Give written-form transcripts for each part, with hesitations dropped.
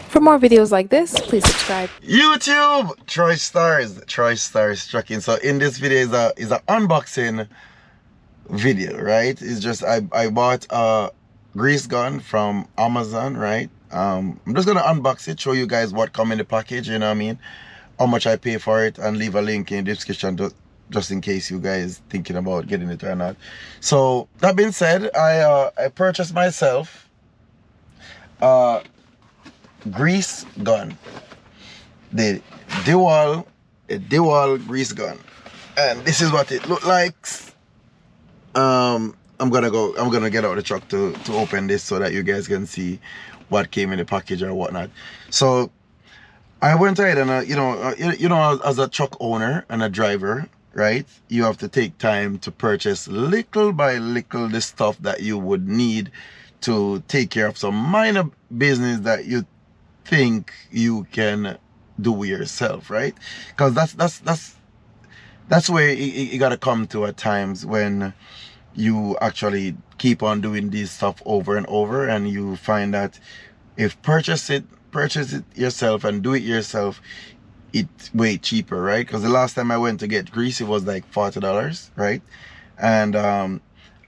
For more videos like this, please subscribe. YouTube, TroyStarz Trucking. So in this video is a unboxing video, right? It's just I bought a grease gun from Amazon, right? I'm just gonna unbox it, show you guys what come in the package, you know what I mean, how much I pay for it, and leave a link in the description just in case you guys thinking about getting it or not. So that being said, I purchased myself grease gun, the Dewalt grease gun, and this is what it looked like. I'm gonna get out the truck to open this so that you guys can see what came in the package or whatnot. So I went ahead and you know, as a truck owner and a driver, right, you have to take time to purchase little by little the stuff that you would need to take care of some minor business that you think you can do yourself, right? Because that's where you gotta come to at times, when you actually keep on doing this stuff over and over, and you find that if purchase it yourself and do it yourself, it's way cheaper, right? Because the last time I went to get grease, it was like $40, right? And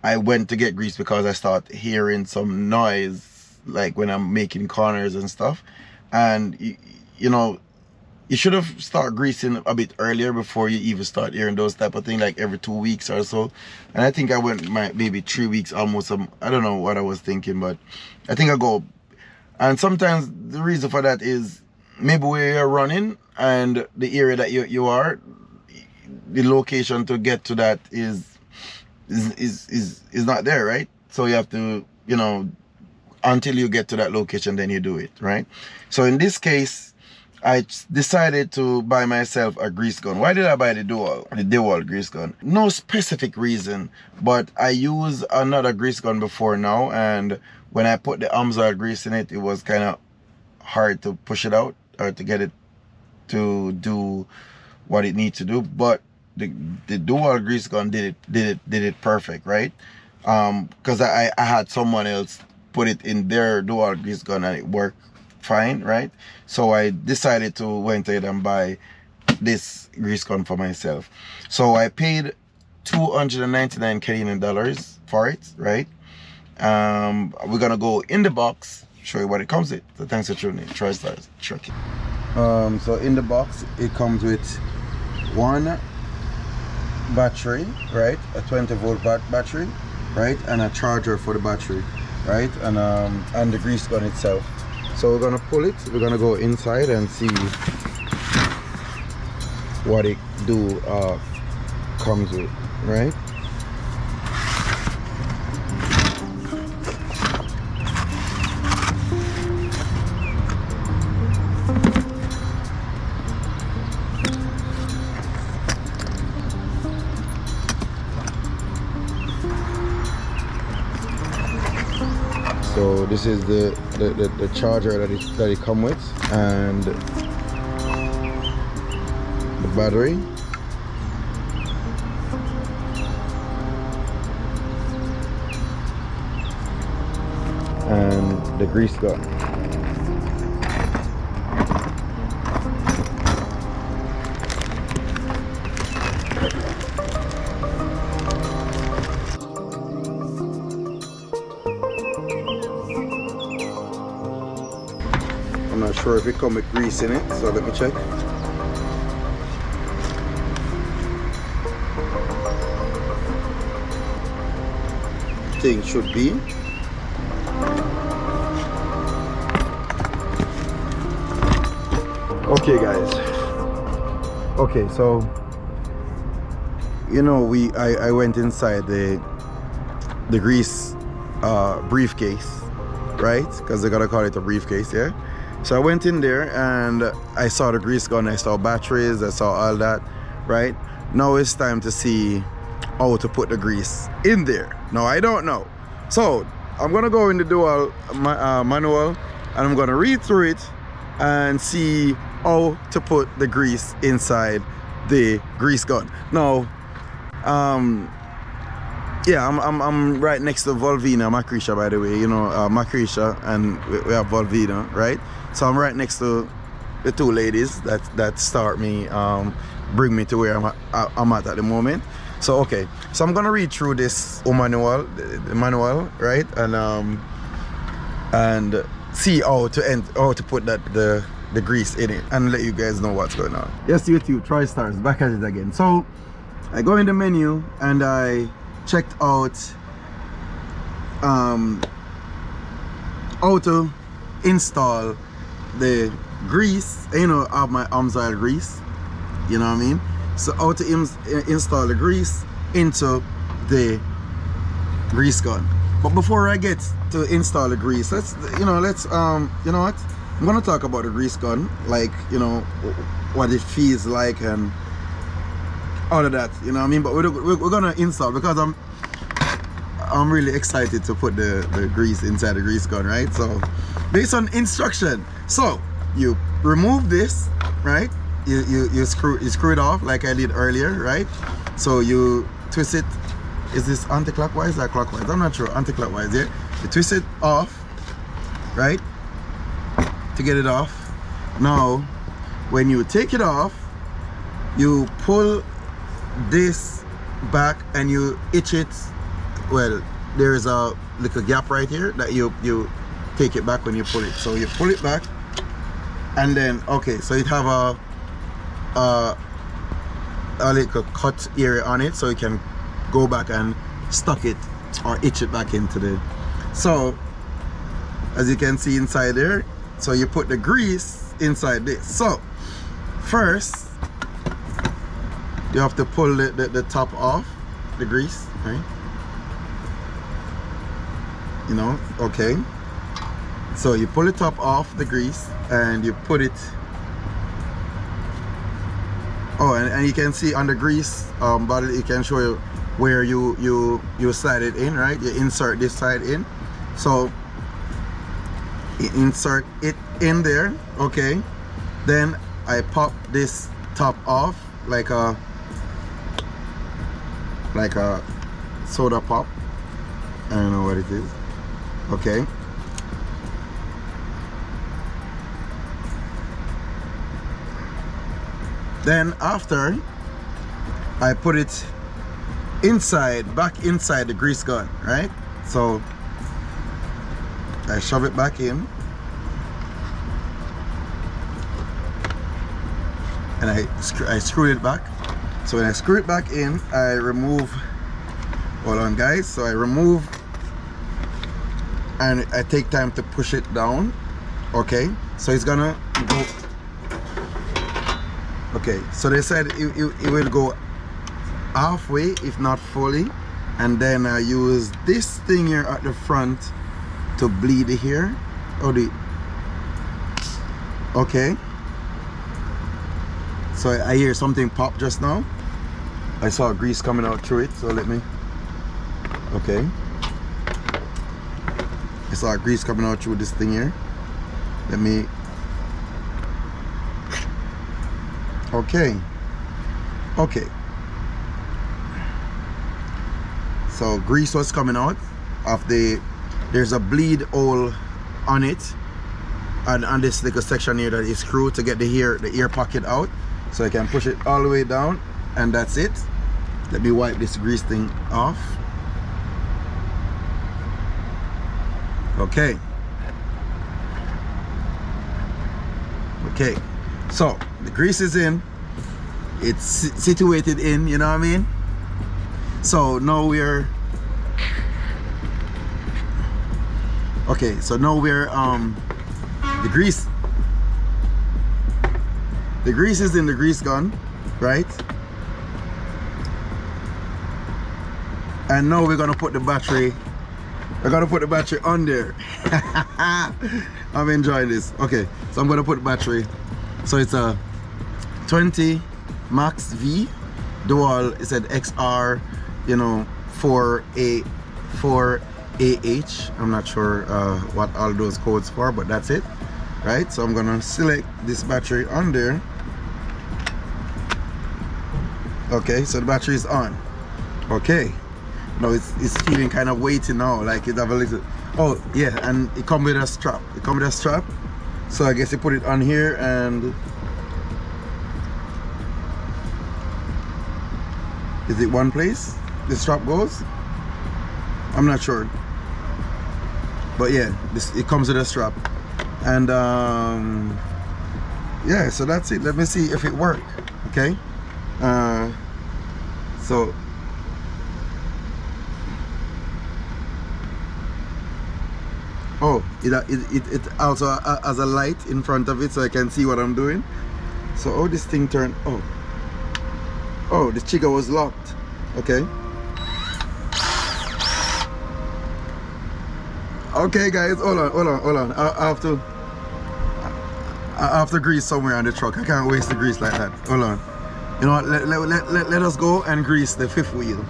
I went to get grease because I started hearing some noise, like when I'm making corners and stuff. And you know, you should have started greasing a bit earlier before you even start hearing those type of things, like every 2 weeks or so. And I think I went maybe 3 weeks almost. I don't know what I was thinking, but I think I go. And sometimes the reason for that is maybe where you're running and the area that you are, the location to get to that is not there, right? So you have to, you know, until you get to that location, then you do it, right? So in this case, I decided to buy myself a grease gun. Why did I buy the Dewalt grease gun? No specific reason, but I used another grease gun before now, and when I put the Amsoil grease in it, it was kind of hard to push it out or to get it to do what it needs to do. But the Dewalt grease gun did it perfect, right? Because I had someone else put it in their Dewalt grease gun and it worked fine, right? So I decided to went ahead and buy this grease gun for myself. So I paid 299 Canadian dollars for it, right? We're gonna go in the box, show you what it comes with. So thanks for tuning in. TroyStarz Trucking. So in the box it comes with one battery, right? A 20-volt battery, right? And a charger for the battery, right? And the grease gun itself. So we're gonna pull it, we're gonna go inside and see what it comes with, right? So this is the charger that it comes with, and the battery, and the grease gun. I'm not sure if it comes with grease in it, so let me check. Thing should be. Okay guys, okay, so you know, I went inside the grease briefcase, right? Because they gotta call it a briefcase, yeah. So I went in there and I saw the grease gun, I saw batteries, I saw all that, right? Now it's time to see how to put the grease in there. Now I don't know. So I'm gonna go in the Dewalt manual and I'm gonna read through it and see how to put the grease inside the grease gun. Now, yeah, I'm right next to Volvina, Macrisha, by the way, you know, Macrisha, and we have Volvina, right? So I'm right next to the two ladies that start me, bring me to where I'm at the moment. So okay, so I'm gonna read through this manual, the manual, right, and see how to put the grease in it and let you guys know what's going on. Yes, YouTube, TroyStarz, back at it again. So I go in the menu and I checked out how to install the grease, you know, of my Amsoil grease, you know what I mean? So how to install the grease into the grease gun. But before I get to install the grease, let's you know what, I'm gonna talk about the grease gun, like, you know, what it feels like and all of that, you know what I mean? But we're gonna install, because I'm really excited to put the grease inside the grease gun, right? So based on instruction, so you remove this, right? You screw it off like I did earlier, right? So you twist it. Is this anti-clockwise or clockwise? I'm not sure. Anti-clockwise, yeah. You twist it off, right? To get it off. Now, when you take it off, you pull this back and you itch it. Well, there is a little gap right here that you take it back when you pull it. So you pull it back, and then okay, so it have a little cut area on it, so you can go back and stuck it or itch it back into the. So as you can see inside there, so you put the grease inside this. So first you have to pull the top off the grease, right? You know, okay. So you pull the top off the grease and you put it. Oh, and you can see on the grease bottle, it can show you where you slide it in, right? You insert this side in. So you insert it in there, okay. Then I pop this top off like a soda pop. I don't know what it is. Okay. Then after I put it back inside the grease gun, right? So I shove it back in and I screw it back. So when I screw it back in, I remove, hold on guys, so I remove and I take time to push it down, okay? So it's gonna go, okay, so they said it will go halfway, if not fully, and then I use this thing here at the front to bleed the hair. Okay, so I hear something pop just now. I saw grease coming out through it, so let me, okay, I saw grease coming out through this thing here. Let me, okay. So grease was coming out of there's a bleed hole on it, and on this little section here that is screwed to get the ear pocket out, so I can push it all the way down, and that's it. Let me wipe this grease thing off. Okay, so the grease is in, it's situated in, you know what I mean? So now we're okay, so now we're the grease is in the grease gun, right? And now we're gonna put the battery I gotta put the battery on there. I'm enjoying this. Okay, so I'm gonna put the battery. So it's a 20 Max V Dewalt. It said XR, you know, 4AH. I'm not sure what all those codes for, but that's it, right? So I'm gonna select this battery on there. Okay, so the battery is on. Okay, now it's feeling kind of weighty now, like it have a little. Oh yeah, and it comes with a strap. It comes with a strap. So I guess you put it on here and is it one place the strap goes? I'm not sure, but yeah, it comes with a strap, and yeah, so that's it. Let me see if it works. Okay, so oh, it also has a light in front of it, so I can see what I'm doing. So oh, this thing turned. Oh, the trigger was locked. Okay. Okay, guys, hold on. I have to grease somewhere on the truck. I can't waste the grease like that. Hold on. You know what? Let us go and grease the fifth wheel.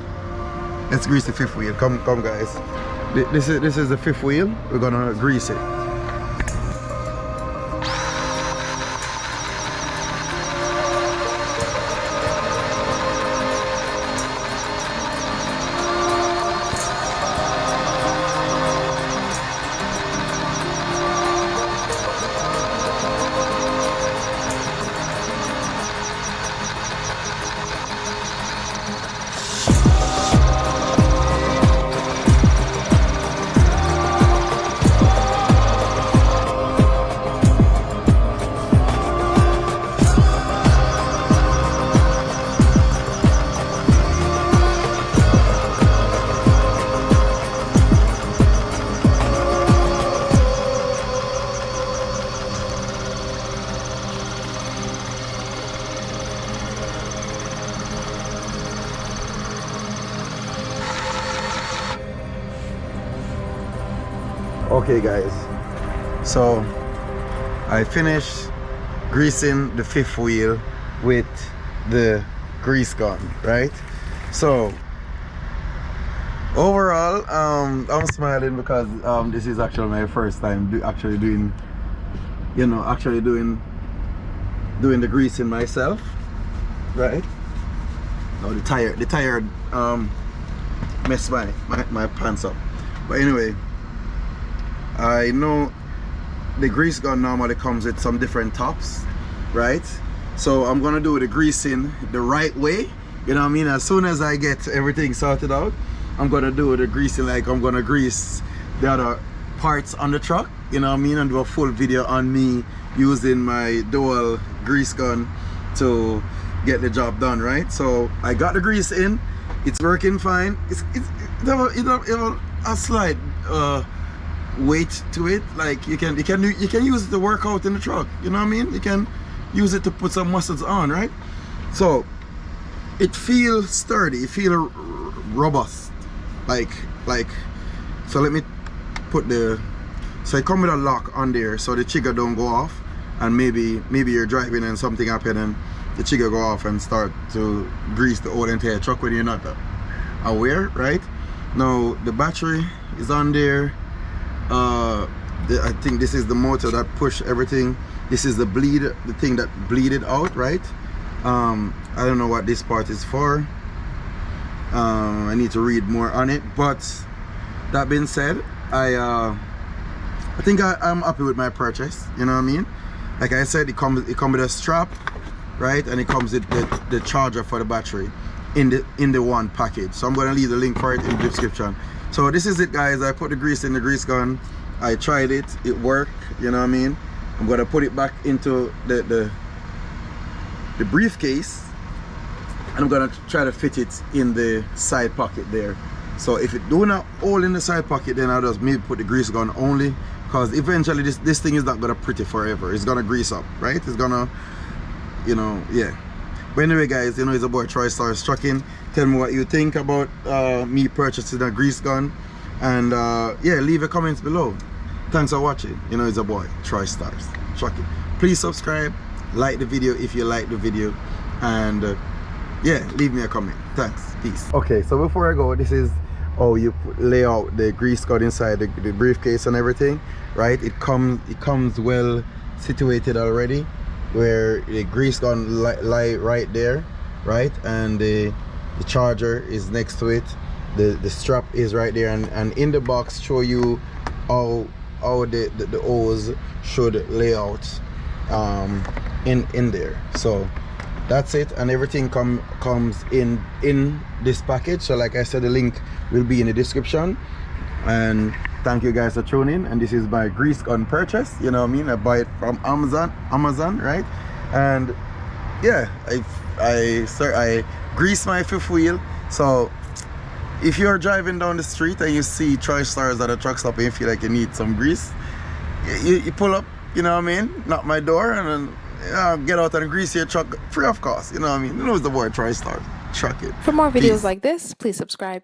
Let's grease the fifth wheel. Come, guys. This is the fifth wheel. We're gonna grease it. Okay guys, so I finished greasing the fifth wheel with the grease gun, right? So overall, I'm smiling because this is actually my first time doing the greasing myself, right? Now the tire messed my pants up, but anyway, I know the grease gun normally comes with some different tops, right? So I'm gonna do the greasing the right way, you know what I mean? As soon as I get everything sorted out, I'm gonna do the greasing like I'm gonna grease the other parts on the truck, you know what I mean? And do a full video on me using my Dewalt grease gun to get the job done, right? So I got the grease in, it's working fine. It have a slight weight to it, like you can use it to work out in the truck, you know what I mean? You can use it to put some muscles on, right? So it feels sturdy, it feels robust, like so let me put so it come with a lock on there so the trigger don't go off, and maybe you're driving and something happen and the trigger go off and start to grease the whole entire truck when you're not aware, right? Now the battery is on there. I think this is the motor that push everything. This is the thing that bleeded out, right? I don't know what this part is for. I need to read more on it, but that being said, I think I'm happy with my purchase, you know what I mean? Like I said, it comes with a strap, right? And it comes with the charger for the battery in the one package. So I'm going to leave the link for it in the description. So this is it, guys. I put the grease in the grease gun. I tried it, it worked, you know what I mean? I'm gonna put it back into the briefcase, and I'm gonna try to fit it in the side pocket there. So if it do not all in the side pocket, then I'll just maybe put the grease gun only, because eventually this thing is not gonna pretty forever. It's gonna grease up, right? It's gonna, you know, yeah. But anyway, guys, you know, it's a boy TroyStarz Trucking. Tell me what you think about me purchasing a grease gun. And yeah, leave a comment below. Thanks for watching. You know, it's a boy, TroyStarz Trucking. Please subscribe, like the video if you like the video, and yeah, leave me a comment. Thanks. Peace. Okay, so before I go, this is how you lay out the grease gun inside the briefcase and everything, right? It comes well situated already, where the grease gun lie right there, right? And the charger is next to it. The strap is right there, and in the box show you how the hose should lay out in there. So that's it, and everything comes in this package. So like I said, the link will be in the description. And thank you guys for tuning in. And this is my grease gun purchase, you know what I mean? I buy it from Amazon, right? And yeah, I grease my fifth wheel. So if you're driving down the street and you see TroyStarz at a truck stop and you feel like you need some grease, you pull up, you know what I mean? Knock my door and then get out and grease your truck free of cost, you know what I mean? You know the word TroyStarz Trucking. For more videos like this, please subscribe.